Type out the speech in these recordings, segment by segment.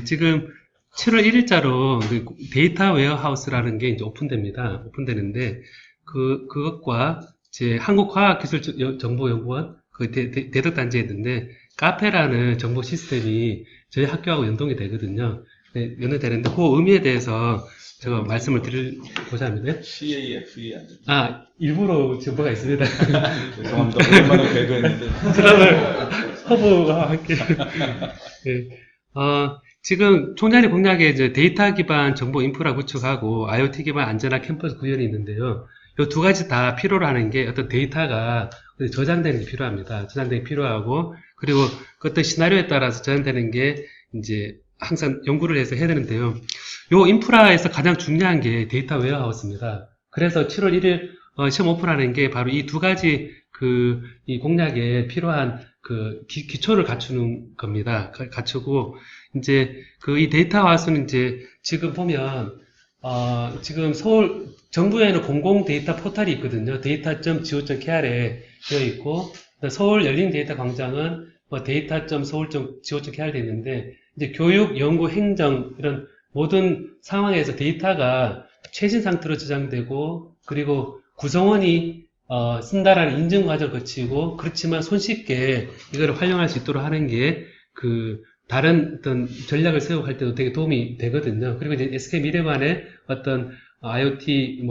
지금 7월 1일자로 데이터 웨어하우스라는 게 이제 오픈됩니다. 오픈되는데, 그것과 제 한국과학기술정보연구원, 대덕단지에 있는데, 카페라는 정보 시스템이 저희 학교하고 연동이 되거든요. 네, 연동되는데, 그 의미에 대해서 제가 말씀을 드리고자 합니다. CAFE 안 됩니다. 아, 일부러 정보가 있습니다. 죄송합니다. 오랜만에 배그했는데. 그러면 허브와 함께. 네. 지금 총장님 공약에 이제 데이터 기반 정보 인프라 구축하고 IoT 기반 안전한 캠퍼스 구현이 있는데요. 이 두 가지 다 필요로 하는 게 어떤 데이터가 저장되는 게 필요합니다. 저장되는 게 필요하고, 그리고 그 어떤 시나리오에 따라서 저장되는 게 이제 항상 연구를 해서 해야 되는데요. 요 인프라에서 가장 중요한 게 데이터 웨어하우스입니다. 그래서 7월 1일 시험 오픈하는 게 바로 이 두 가지 이 공약에 필요한 기초를 갖추는 겁니다. 갖추고, 이제 이 데이터 하우스는 이제 지금 보면 지금 서울 정부에는 공공 데이터 포털이 있거든요. data.go.kr에 되어 있고, 서울 열린 데이터 광장은 data.서울.go.kr 되어 있는데, 이제 교육, 연구, 행정 이런 모든 상황에서 데이터가 최신 상태로 저장되고, 그리고 구성원이 쓴다라는 인증 과정을 거치고, 그렇지만 손쉽게 이거를 활용할 수 있도록 하는 게 다른 어떤 전략을 세우고 할 때도 되게 도움이 되거든요. 그리고 이제 SK미래관의 어떤 IoT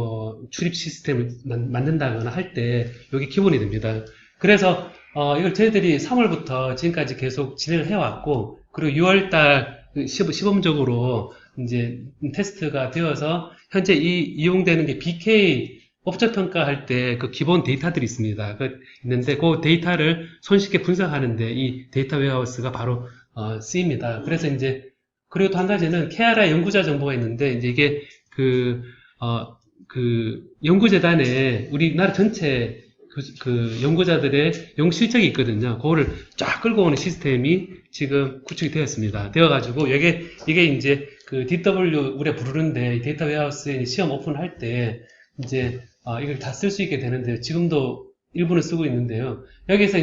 출입 시스템을 만든다거나 할 때 이게 기본이 됩니다. 그래서 이걸 저희들이 3월부터 지금까지 계속 진행을 해왔고, 그리고 6월달 시범적으로 이제 테스트가 되어서 현재 이용되는 게 BK 업적 평가할 때 기본 데이터들이 있습니다. 있는데 그 데이터를 손쉽게 분석하는데 이 데이터 웨어하우스가 바로 쓰입니다. 그래서 이제 그리고 또 한 가지는 KRI 연구자 정보가 있는데 이제 이게 연구재단에 우리나라 전체 연구자들의 연구 실적이 있거든요. 그거를 쫙 끌고 오는 시스템이 지금 구축이 되었습니다. 되어가지고 이게 이제 DW 우리가 부르는데 데이터 웨어하우스에 시험 오픈할 때 이제 이걸 다 쓸 수 있게 되는데요. 지금도 일부는 쓰고 있는데요. 여기서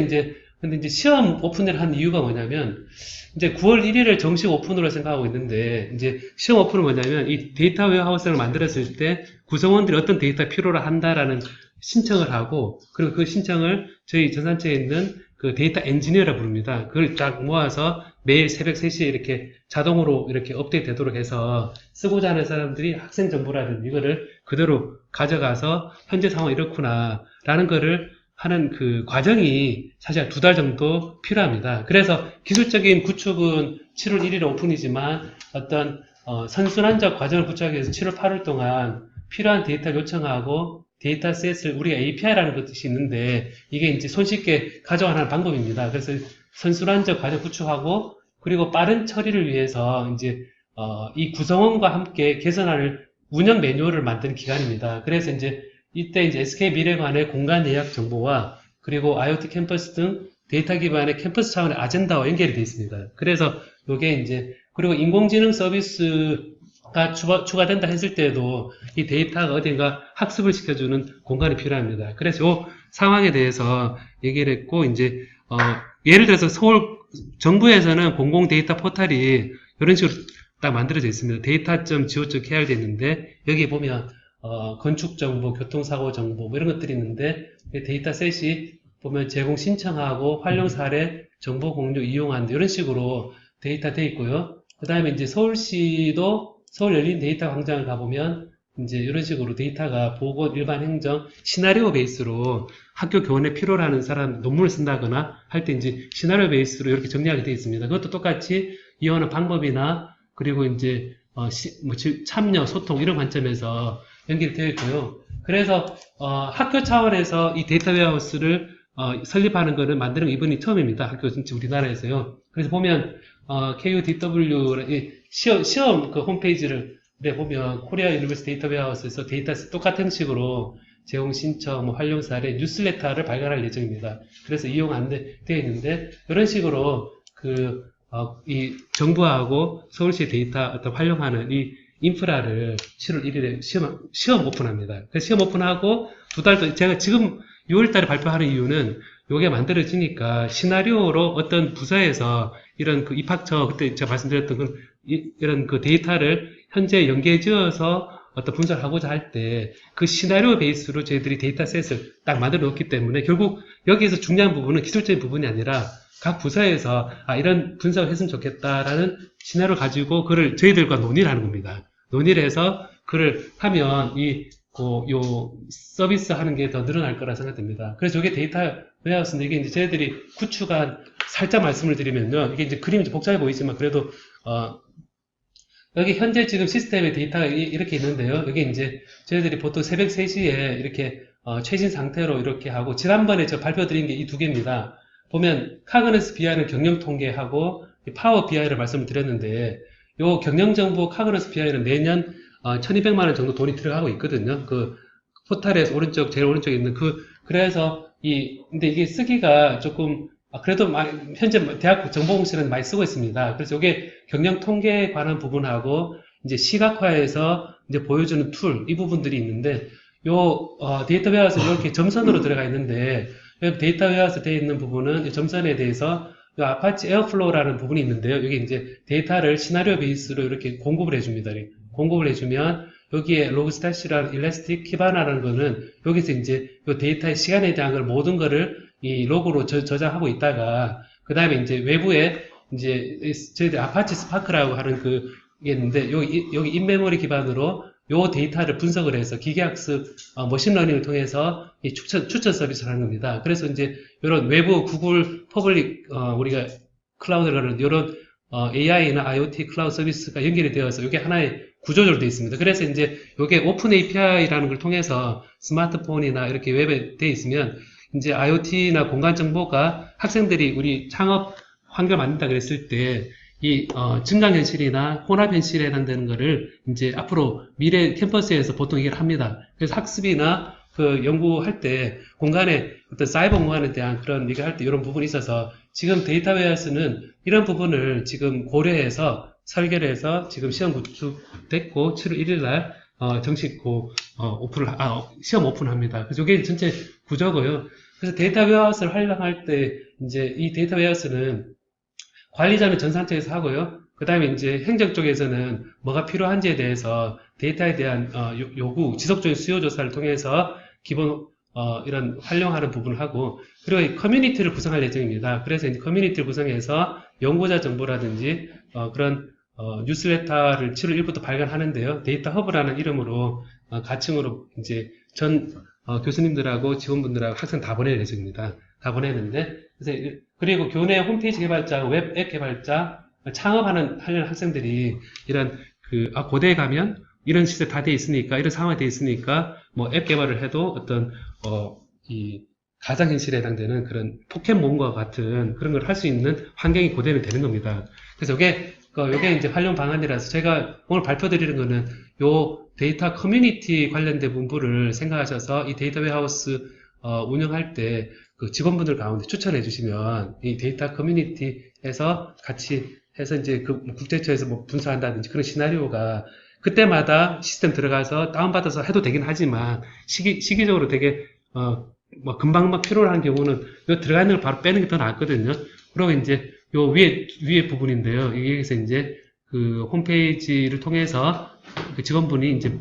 근데 이제 시험 오픈을 한 이유가 뭐냐면, 이제 9월 1일을 정식 오픈으로 생각하고 있는데, 이제 시험 오픈은 뭐냐면, 이 데이터 웨어하우스를 만들었을 때 구성원들이 어떤 데이터 필요로 한다라는 신청을 하고, 그리고 그 신청을 저희 전산처에 있는 데이터 엔지니어라 부릅니다. 그걸 딱 모아서 매일 새벽 3시에 이렇게 자동으로 이렇게 업데이트 되도록 해서 쓰고자 하는 사람들이 학생 정보라든지 이거를 그대로 가져가서 현재 상황이 이렇구나, 라는 거를 하는 과정이 사실 2달 정도 필요합니다. 그래서 기술적인 구축은 7월 1일 오픈이지만 어떤 선순환적 과정을 구축하기 위해서 7월 8월 동안 필요한 데이터를 요청하고 데이터셋을 우리가 API라는 것이 있는데 이게 이제 손쉽게 가져가는 방법입니다. 그래서 선순환적 과정 구축하고 그리고 빠른 처리를 위해서 이제 이 구성원과 함께 개선할 운영 매뉴얼을 만드는 기간입니다. 그래서 이때 SK 미래관의 공간 예약 정보와 그리고 IoT 캠퍼스 등 데이터 기반의 캠퍼스 차원의 아젠다와 연결이 되어 있습니다. 그래서 이게 그리고 인공지능 서비스가 추가된다 했을 때도 이 데이터가 어딘가 학습을 시켜주는 공간이 필요합니다. 그래서 이 상황에 대해서 얘기를 했고, 예를 들어서 서울 정부에서는 공공 데이터 포털이 이런 식으로 딱 만들어져 있습니다. data.go.kr 돼 있는데, 여기 보면 건축 정보, 교통사고 정보, 이런 것들이 있는데, 데이터셋이 보면 제공 신청하고 활용 사례, 정보 공유 이용한다, 이런 식으로 데이터 돼 있고요. 그 다음에 서울시도 서울 열린 데이터 광장을 가보면, 이런 식으로 데이터가 보건, 일반 행정, 시나리오 베이스로 학교 교원에 필요로 하는 사람 논문을 쓴다거나 할 때 시나리오 베이스로 이렇게 정리하게 되어 있습니다. 그것도 똑같이 이용하는 방법이나, 그리고 참여, 소통, 이런 관점에서 연결이 되어 있고요. 그래서 학교 차원에서 이 데이터 웨어하우스를 설립하는 거는 만드는 거 이번이 처음입니다. 학교 전체 우리나라에서요. 그래서 보면 KUDW 시험 홈페이지를 보면 코리아 유니버시티 데이터 웨어하우스에서 데이터 똑같은 식으로 제공 신청, 활용 사례, 뉴스레터를 발간할 예정입니다. 그래서 이용 되어 있는데 이런 식으로 이 정부하고 서울시 데이터 활용하는 이 인프라를 7월 1일에 시험 오픈합니다. 그래서 시험 오픈하고 2달 동안 제가 지금 6월 달에 발표하는 이유는 요게 만들어지니까 시나리오로 어떤 부서에서 이런 그 입학처, 그때 제가 말씀드렸던 이런 그 데이터를 현재 연계지어서 어떤 분석을 하고자 할 때 그 시나리오 베이스로 저희들이 데이터셋을 딱 만들어 놓기 때문에 결국 여기에서 중요한 부분은 기술적인 부분이 아니라 각 부서에서 이런 분석을 했으면 좋겠다라는 시나리오를 가지고 그를 저희들과 논의를 하는 겁니다. 논의를 해서 그를 하면 요 서비스 하는 게 더 늘어날 거라 생각됩니다. 그래서 이게 데이터 웨어하우스인데 이게 이제 저희들이 구축한 살짝 말씀을 드리면요. 이게 이제 그림이 좀 복잡해 보이지만 그래도, 여기 현재 지금 시스템의 데이터가 이렇게 있는데요. 여기 이제 저희들이 보통 새벽 3시에 이렇게 최신 상태로 이렇게 하고 지난번에 저 발표 드린 게 이 두 개입니다. 보면 카그너스 BI는 경영 통계하고 파워 BI를 말씀을 드렸는데 요 경영 정보 카그너스 BI는 매년 1200만 원 정도 돈이 들어가고 있거든요. 그 포탈에서 제일 오른쪽에 있는 그래서 근데 이게 쓰기가 조금 그래도 현재 대학 정보공시는 많이 쓰고 있습니다. 그래서 이게 경영 통계에 관한 부분하고 이제 시각화해서 이제 보여주는 툴, 이 부분들이 있는데, 데이터 웨어하우스 이렇게 점선으로 들어가 있는데, 여기 데이터 웨어하우스 되어 있는 부분은 점선에 대해서 요 아파치 에어플로우라는 부분이 있는데요. 여기 이제 데이터를 시나리오 베이스로 이렇게 공급을 해줍니다. 공급을 해주면 여기에 로그스타시라는 일라스틱 키바나라는 거는 여기서 이제 요 데이터의 시간에 대한 걸 모든 거를 이 로그로 저장하고 있다가 그 다음에 이제 외부에 이제 저희들 아파치 스파크라고 하는 게 있는데 여기 인메모리 기반으로 요 데이터를 분석을 해서 기계학습 머신러닝을 통해서 이 추천 서비스를 하는 겁니다. 그래서 이제 이런 외부 구글 퍼블릭 우리가 클라우드를 하는 이런 AI나 IoT 클라우드 서비스가 연결이 되어서 이게 하나의 구조적으로 되어 있습니다. 그래서 이제 이게 오픈 API라는 걸 통해서 스마트폰이나 이렇게 웹에 되어 있으면 이제 IoT나 공간 정보가 학생들이 우리 창업 환경을 만든다 그랬을 때 증강현실이나 혼합현실에 해당되는 거를 이제 앞으로 미래 캠퍼스에서 보통 얘기를 합니다. 그래서 학습이나 그 연구할 때 공간에 어떤 사이버 공간에 대한 그런 얘기를 할 때 이런 부분이 있어서 지금 데이터 웨어하우스는 이런 부분을 지금 고려해서 설계를 해서 지금 시험 구축됐고 7월 1일 날 정식 시험 오픈합니다. 그래서 이게 전체 구조고요. 그래서 데이터 웨어하우스를 활용할 때 이제 이 데이터 웨어하우스는 관리자는 전 상태에서 하고요. 그 다음에 이제 행정 쪽에서는 뭐가 필요한지에 대해서 데이터에 대한 요구, 지속적인 수요 조사를 통해서 기본 이런 활용하는 부분을 하고, 그리고 커뮤니티를 구성할 예정입니다. 그래서 이제 커뮤니티를 구성해서 연구자 정보라든지 그런 뉴스레터를 7월 1일부터 발간하는데요. 데이터 허브라는 이름으로 가칭으로 이제 전 교수님들하고 직원분들하고 학생 다 보낼 예정입니다. 다 보내는데, 그리고 교내 홈페이지 개발자, 웹 앱 개발자, 하려는 학생들이 이런 고대에 가면 이런 시스템 다 돼 있으니까, 이런 상황이 돼 있으니까, 뭐 앱 개발을 해도 어떤, 이 가상현실에 해당되는 그런 포켓몬과 같은 그런 걸 할 수 있는 환경이 고대는 되는 겁니다. 그래서 요게 이제 활용 방안이라서 제가 오늘 발표드리는 거는 요 데이터 커뮤니티 관련된 문구를 생각하셔서 이 데이터 웨어하우스 운영할 때 그 직원분들 가운데 추천해 주시면 이 데이터 커뮤니티에서 같이 해서 이제 그 국제처에서 뭐 분석한다든지 그런 시나리오가 그때마다 시스템 들어가서 다운받아서 해도 되긴 하지만 시기적으로 되게 뭐 금방 막 필요한 경우는 요 들어가 있는 걸 바로 빼는 게 더 낫거든요. 그리고 이제 요 위에 부분인데요. 여기서 이제 그 홈페이지를 통해서 그 직원분이 이제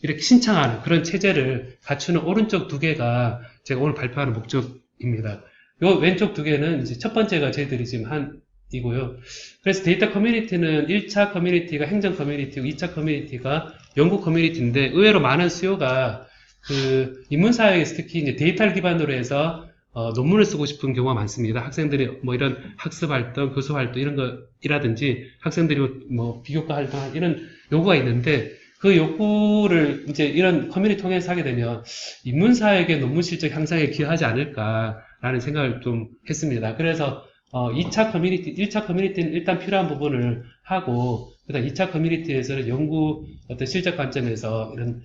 이렇게 신청하는 그런 체제를 갖추는 오른쪽 두 개가 제가 오늘 발표하는 목적입니다. 요 왼쪽 두 개는 이제 첫 번째가 저희들이 지금 이고요. 그래서 데이터 커뮤니티는 1차 커뮤니티가 행정 커뮤니티고 2차 커뮤니티가 연구 커뮤니티인데 의외로 많은 수요가 인문사회에서 특히 이제 데이터를 기반으로 해서 논문을 쓰고 싶은 경우가 많습니다. 학생들이 뭐 이런 학습 활동, 교수 활동 이런 거이라든지 학생들이 뭐 비교과 활동 이런 요구가 있는데 그 욕구를 이제 이런 커뮤니티 통해서 하게 되면 인문사회계 논문 실적 향상에 기여하지 않을까라는 생각을 좀 했습니다. 그래서 1차 커뮤니티는 일단 필요한 부분을 하고 그다음 2차 커뮤니티에서는 연구 어떤 실적 관점에서 이런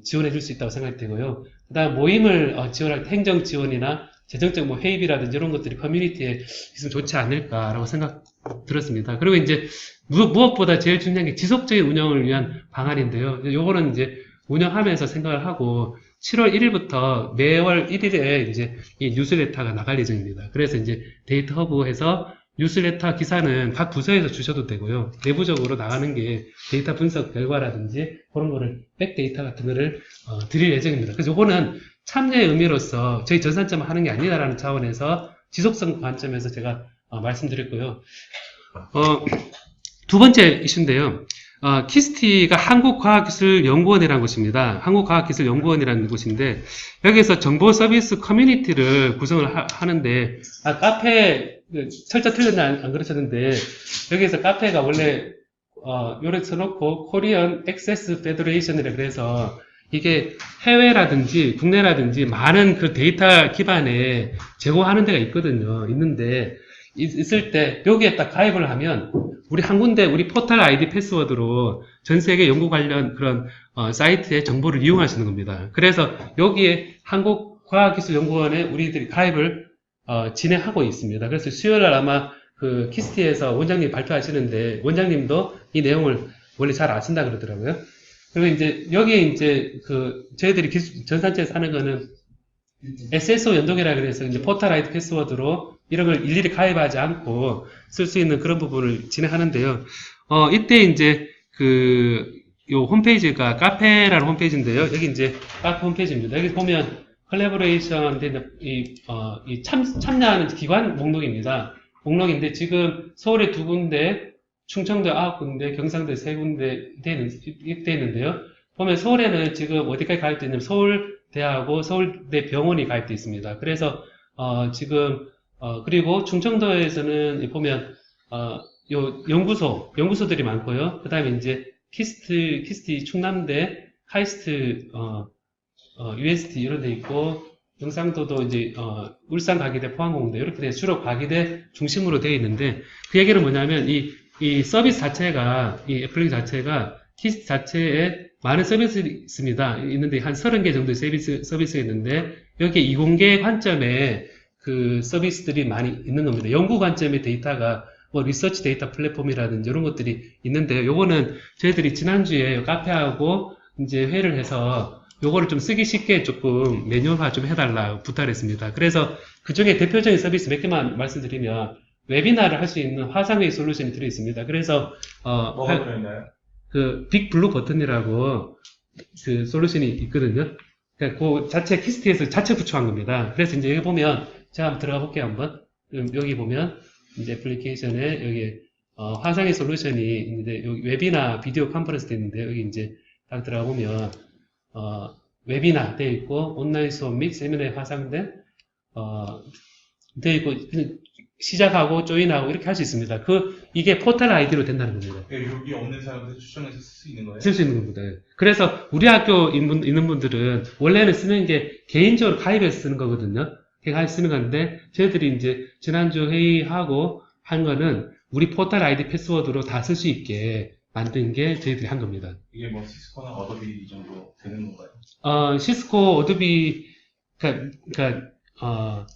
지원해 줄 수 있다고 생각이 되고요. 그다음 모임을 지원할 때 행정 지원이나 재정적 뭐 회의비라든지 이런 것들이 커뮤니티에 있으면 좋지 않을까라고 생각 들었습니다. 그리고 이제 무엇보다 제일 중요한 게 지속적인 운영을 위한 방안인데요. 요거는 이제 운영하면서 생각을 하고 7월 1일부터 매월 1일에 이제 이 뉴스레터가 나갈 예정입니다. 그래서 이제 데이터 허브에서 뉴스레터 기사는 각 부서에서 주셔도 되고요. 내부적으로 나가는 게 데이터 분석 결과라든지 그런 거를 백데이터 같은 거를 드릴 예정입니다. 그래서 이거는 참여의 의미로서 저희 전산점 하는 게 아니다라는 차원에서 지속성 관점에서 제가 말씀드렸고요. 두 번째 이슈인데요. 키스티가 한국과학기술연구원이라는 곳입니다. 한국과학기술연구원이라는 곳인데 여기서 정보 서비스 커뮤니티를 구성을 하는데 카페 철자 틀렸나 안 그러셨는데 여기서 카페가 원래 요래 써놓고 코리안 액세스 페더레이션이라 그래서 이게 해외라든지 국내라든지 많은 그 데이터 기반에 제공하는 데가 있거든요. 있는데 있을 때 여기에 딱 가입을 하면 우리 한 군데 우리 포털 아이디 패스워드로 전 세계 연구 관련 그런 사이트의 정보를 이용할 수 있는 겁니다. 그래서 여기에 한국과학기술연구원에 우리들이 가입을 진행하고 있습니다. 그래서 수요일날 아마 그 키스티에서 원장님 발표하시는데 원장님도 이 내용을 원래 잘 아신다 그러더라고요. 그리고 이제 여기에 이제 그 저희들이 전산체에서 하는 거는 SSO 연동이라 그래서 이제 포털 아이디 패스워드로 이런 걸 일일이 가입하지 않고 쓸 수 있는 그런 부분을 진행하는데요. 이때 이제 요 홈페이지가 카페라는 홈페이지인데요. 여기 이제 카페 홈페이지입니다. 여기 보면 컬래버레이션 참여하는 기관 목록입니다. 목록인데 지금 서울에 2군데, 충청도에 9군데, 경상도에 3군데 되어 있는데요. 보면 서울에는 지금 어디까지 가입되어 있냐면 서울대하고 서울대 병원이 가입되어 있습니다. 그래서 지금 그리고 충청도에서는 보면 요 연구소들이 많고요. 그 다음에 이제 키스티 충남대, 카이스트 UST 이런 데 있고 경상도도 이제 울산 과기대, 포항공대 이렇게 돼 주로 과기대 중심으로 되어 있는데 그 얘기는 뭐냐면 이 서비스 자체가 이 애플링 자체가 키스티 자체에 많은 서비스가 있습니다. 있는데 한 30개 정도의 서비스가 있는데 여기에 이공계 관점에 그 서비스들이 많이 있는 겁니다. 연구 관점의 데이터가 뭐 리서치 데이터 플랫폼이라든지 이런 것들이 있는데요. 요거는 저희들이 지난주에 카페하고 이제 회의를 해서 요거를 좀 쓰기 쉽게 조금 매뉴얼화 좀 해달라 부탁을 했습니다. 그래서 그 중에 대표적인 서비스 몇 개만 말씀드리면 웨비나를 할 수 있는 화상회의 솔루션이 들어있습니다. 그래서 뭐가 들어있나요? 그 빅블루 버튼이라고 그 솔루션이 있거든요. 그러니까 그 자체 키스트에서 자체 구축한 겁니다. 그래서 이제 여기 보면 제가 한번 들어가 볼게요. 한번 여기 보면 이제 애플리케이션에 여기 화상의 솔루션이 이제 여기 웨비나 비디오 컨퍼런스 돼 있는데 여기 이제 딱 들어가 보면 웨비나 돼 있고 온라인 수업 및 세미나에 화상된 돼 있고 시작하고 조인하고 이렇게 할 수 있습니다. 이게 포털 아이디로 된다는 겁니다. 여기 없는 사람들 추천해서 쓸 수 있는 거예요? 쓸 수 있는 겁니다. 그래서 우리 학교 있는 분들은 원래는 쓰는 게 개인적으로 가입해서 쓰는 거거든요. 가입해서 쓰는 건데 저희들이 이제 지난주 회의하고 한 거는 우리 포털 아이디 패스워드로 다 쓸 수 있게 만든 게 저희들이 한 겁니다. 이게 뭐 시스코나 어도비 정도 되는 건가요? 시스코, 어도비,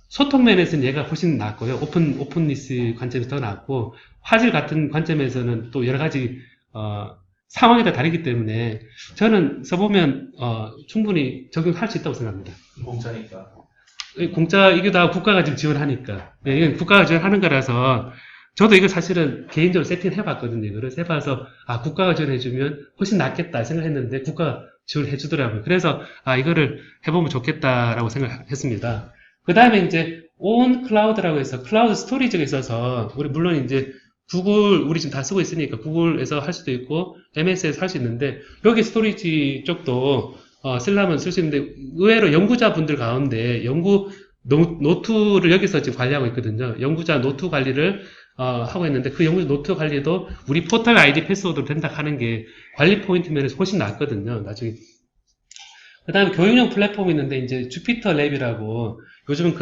소통 면에서는 얘가 훨씬 낫고요. 오픈리스 관점에서 더 낫고, 화질 같은 관점에서는 또 여러 가지, 상황에 따라 다르기 때문에, 저는 써보면, 충분히 적용할 수 있다고 생각합니다. 공짜니까. 공짜이기도 하고 국가가 지금 지원하니까. 네, 이건 국가가 지원하는 거라서, 저도 이거 사실은 개인적으로 세팅해봤거든요. 그래서 해봐서, 국가가 지원해주면 훨씬 낫겠다 생각했는데, 국가가 지원해주더라고요. 그래서, 이거를 해보면 좋겠다라고 생각했습니다. 그 다음에 이제, 온 클라우드라고 해서, 클라우드 스토리지가 있어서, 우리 물론 이제, 구글, 우리 지금 다 쓰고 있으니까, 구글에서 할 수도 있고, MS에서 할 수 있는데, 여기 스토리지 쪽도, 쓰려면 쓸 수 있는데, 의외로 연구자분들 가운데, 노트를 여기서 지금 관리하고 있거든요. 연구자 노트 관리를, 하고 있는데, 그 연구자 노트 관리도 우리 포털 아이디 패스워드로 된다 하는 게 관리 포인트 면에서 훨씬 낫거든요, 나중에. 그 다음에 교육용 플랫폼이 있는데, 이제 주피터 랩이라고, 요즘은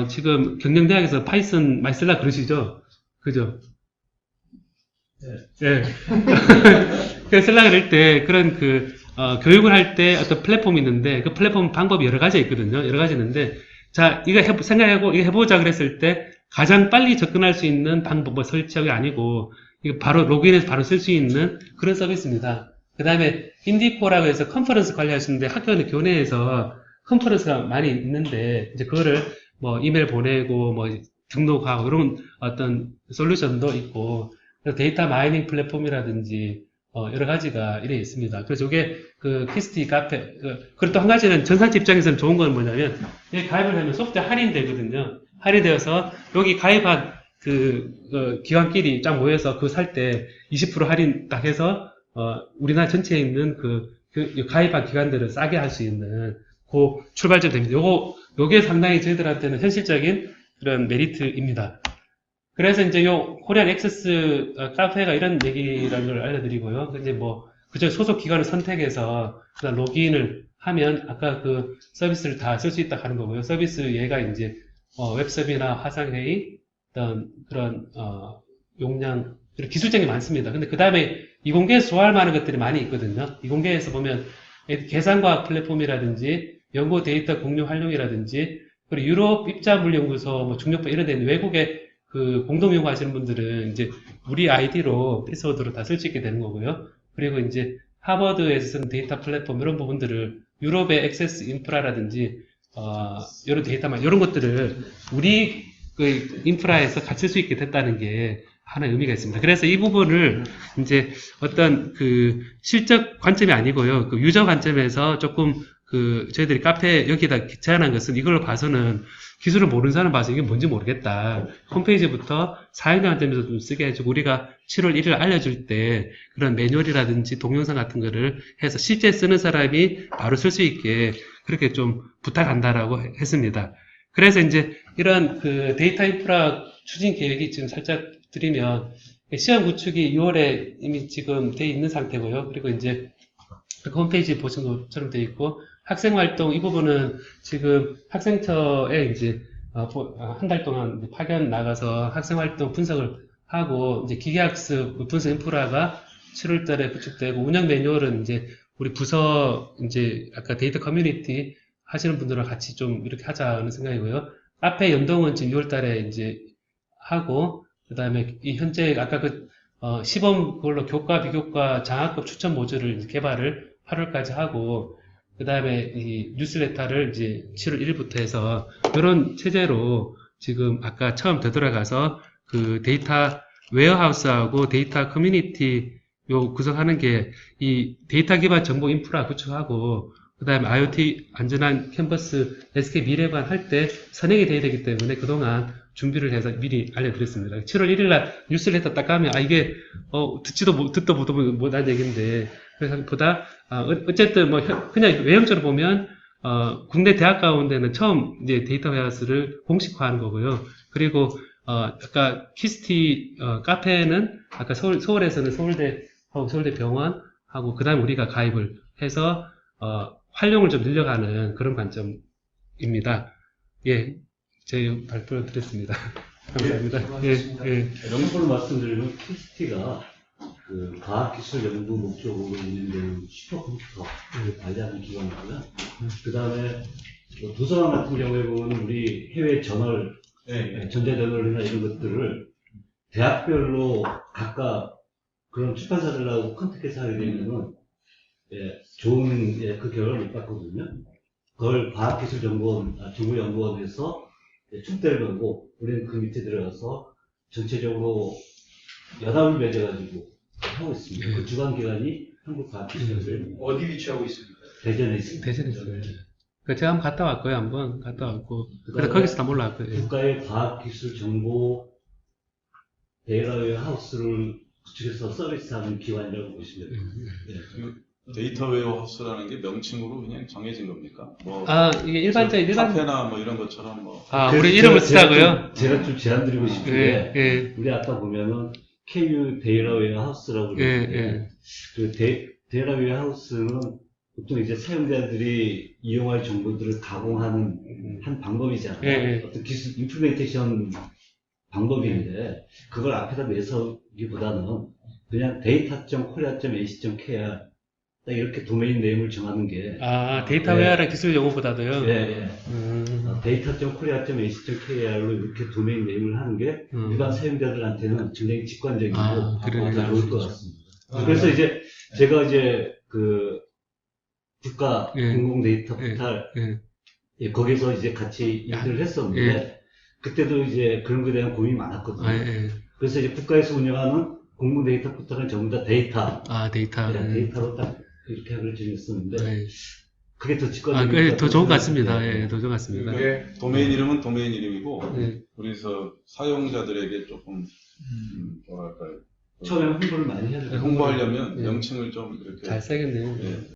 지금 경영대학에서 파이썬 많이 쓰려고 그러시죠? 그죠? 네. 네. 그래서 쓰려고 그럴 때, 그런 교육을 할 때 어떤 플랫폼이 있는데, 그 플랫폼 방법이 여러 가지 있거든요. 여러 가지 있는데, 자, 이거 생각하고, 이거 해보자 그랬을 때, 가장 빨리 접근할 수 있는 방법, 설치하기 아니고, 이거 바로 로그인해서 바로 쓸 수 있는 그런 서비스입니다. 그 다음에 인디코라고 해서 컨퍼런스 관리하시는데 학교는 교내에서 컨퍼런스가 많이 있는데 이제 그거를 뭐 이메일 보내고 뭐 등록하고 이런 어떤 솔루션도 있고 그래서 데이터 마이닝 플랫폼이라든지 여러 가지가 이래 있습니다. 그래서 이게 그 키스티 카페 그리고 또 한 가지는 전산지 입장에서는 좋은 건 뭐냐면 여기 가입을 하면 소프트웨어 할인되거든요. 할인되어서 여기 가입한 기관끼리 쫙 모여서 그거 살 때 20% 할인 딱 해서 우리나라 전체에 있는 가입한 기관들을 싸게 할 수 있는 그 출발점 됩니다. 요게 상당히 저희들한테는 현실적인 그런 메리트입니다. 그래서 이제 요 코리안 액세스 카페가 이런 얘기라는 걸 알려드리고요. 이제 뭐 그저 소속 기관을 선택해서 그다음 로그인을 하면 아까 그 서비스를 다 쓸 수 있다 하는 거고요. 서비스 얘가 이제 웹서비나 화상회의 어떤 그런 용량 기술적인 게 많습니다. 근데 그 다음에 이공계에서 좋아할 만한 것들이 많이 있거든요. 이공계에서 보면 계산과학 플랫폼이라든지 연구 데이터 공유 활용이라든지 그리고 유럽 입자물연구소, 뭐 중력부 이런 데는 외국에 그 공동 연구하시는 분들은 이제 우리 아이디로 패스워드로 다 쓸 수 있게 되는 거고요. 그리고 이제 하버드에서 쓰는 데이터 플랫폼 이런 부분들을 유럽의 액세스 인프라라든지 이런 데이터만 이런 것들을 우리 그 인프라에서 같이 쓸 수 있게 됐다는 게 하나의 의미가 있습니다. 그래서 이 부분을 이제 어떤 그 실적 관점이 아니고요. 그 유저 관점에서 조금 저희들이 카페 여기다 제안한 것은 이걸로 봐서는 기술을 모르는 사람 봐서 이게 뭔지 모르겠다. 홈페이지부터 사용자 관점에서 좀 쓰게 해주고 우리가 7월 1일 알려줄 때 그런 매뉴얼이라든지 동영상 같은 거를 해서 실제 쓰는 사람이 바로 쓸 수 있게 그렇게 좀 부탁한다라고 했습니다. 그래서 이제 이런 그 데이터 인프라 추진 계획이 지금 살짝 드리면 시험 구축이 6월에 이미 지금 돼 있는 상태고요. 그리고 이제 홈페이지 보신 것처럼 돼 있고 학생 활동 이 부분은 지금 학생처에 이제 한 달 동안 파견 나가서 학생 활동 분석을 하고 이제 기계학습 분석 인프라가 7월 달에 구축되고 운영 매뉴얼은 이제 우리 부서 이제 아까 데이터 커뮤니티 하시는 분들랑 같이 좀 이렇게 하자는 생각이고요. 카페 연동은 지금 6월 달에 이제 하고 그 다음에 이 현재 아까 시범 그걸로 교과 비교과 장학금 추천 모듈을 개발을 8월까지 하고 그 다음에 이 뉴스레터를 이제 7월 1일부터 해서 이런 체제로 지금 아까 처음 되돌아가서 그 데이터 웨어하우스하고 데이터 커뮤니티 요 구성하는 게 이 데이터 기반 정보 인프라 구축하고 그 다음에 IoT 안전한 캠퍼스 SK 미래관 할 때 선행이 돼야 되기 때문에 그동안 준비를 해서 미리 알려드렸습니다. 7월 1일날 뉴스레터 딱 가면 이게 듣도 보도 못한 얘기인데 그래서 보다 어쨌든 뭐 그냥 외형적으로 보면 국내 대학 가운데는 처음 이제 데이터 웨어하우스를 공식화하는 거고요. 그리고 아까 키스티 카페는 아까 서울에서는 서울대하고 서울대 병원하고 그다음에 우리가 가입을 해서 활용을 좀 늘려가는 그런 관점입니다. 예, 제 발표를 드렸습니다. 감사합니다. 예. 명분을 말씀드리면 키스티가 그 과학기술 연구 목적으로 운영되는 슈퍼컴퓨터를 관리하는 기관이고요. 그 다음에 도서관 같은 경우에 보면 우리 해외 저널, 전자저널이나 이런 것들을 대학별로 각각 그런 출판사들하고 컨택해서 하게 되면은 좋은 그 결과를 못 받거든요. 그걸 과학기술정보연구원에서 축대를 걸고 우리는 그 밑에 들어가서 전체적으로 연합을 맺어가지고 하고 있습니다. 그 주관기관이 한국과학기술연구원. 어디 위치하고 있습니까? 대전에 있습니다. 대전에 있어요. 제가 한번 갔다 왔고요. 한번 갔다 왔고. 그래서 거기서 다 몰라왔고요. 국가의 과학기술정보 데이터웨어 하우스를 구축해서 서비스하는 기관이라고 보시면 됩니다. 데이터 웨어하우스라는 게 명칭으로 그냥 정해진 겁니까? 뭐 이게 일반적인 카페나 뭐 이런 것처럼 뭐 우리 이름을 쓰자고요? 제가 좀 제안 드리고 싶은 게 예. 우리 아까 보면은 KU 데이터웨어 하우스라고 그러는데 그 데이터웨어 하우스는 보통 이제 사용자들이 이용할 정보들을 가공하는 한 방법이잖아요. 어떤 기술 임플리멘테이션 방법인데 그걸 앞에다 내서기보다는 그냥 data.korea.ac.kr 딱 이렇게 도메인 네임을 정하는 게 데이터웨어랑 기술 용어보다도요? data.korea.ac.kr로 이렇게 도메인 네임을 하는 게 일반 사용자들한테는 굉장히 직관적이고 그러네요. 좋을 것 같습니다. 그래서 이제 제가 이제 그 국가 예. 공공 데이터 예. 포탈 예. 예, 거기서 이제 같이 일을 했었는데 그때도 이제 그런 거에 대한 고민이 많았거든요. 아, 예. 그래서 이제 국가에서 운영하는 공공 데이터 포털은 전부 다 데이터, 아, 데이터. 데이터로 딱 이렇게 하기로 정했었는데 예. 그게 더 아, 직관적이니까 더 좋은 것 같습니다. 예, 더 좋은 것 같습니다. 그게 도메인 이름은 도메인 이름이고 예. 그래서 사용자들에게 조금 뭐랄까요 처음에 홍보를 많이 해야 돼요. 홍보하려면 예. 명칭을 좀 이렇게 잘 써야겠네요. 예,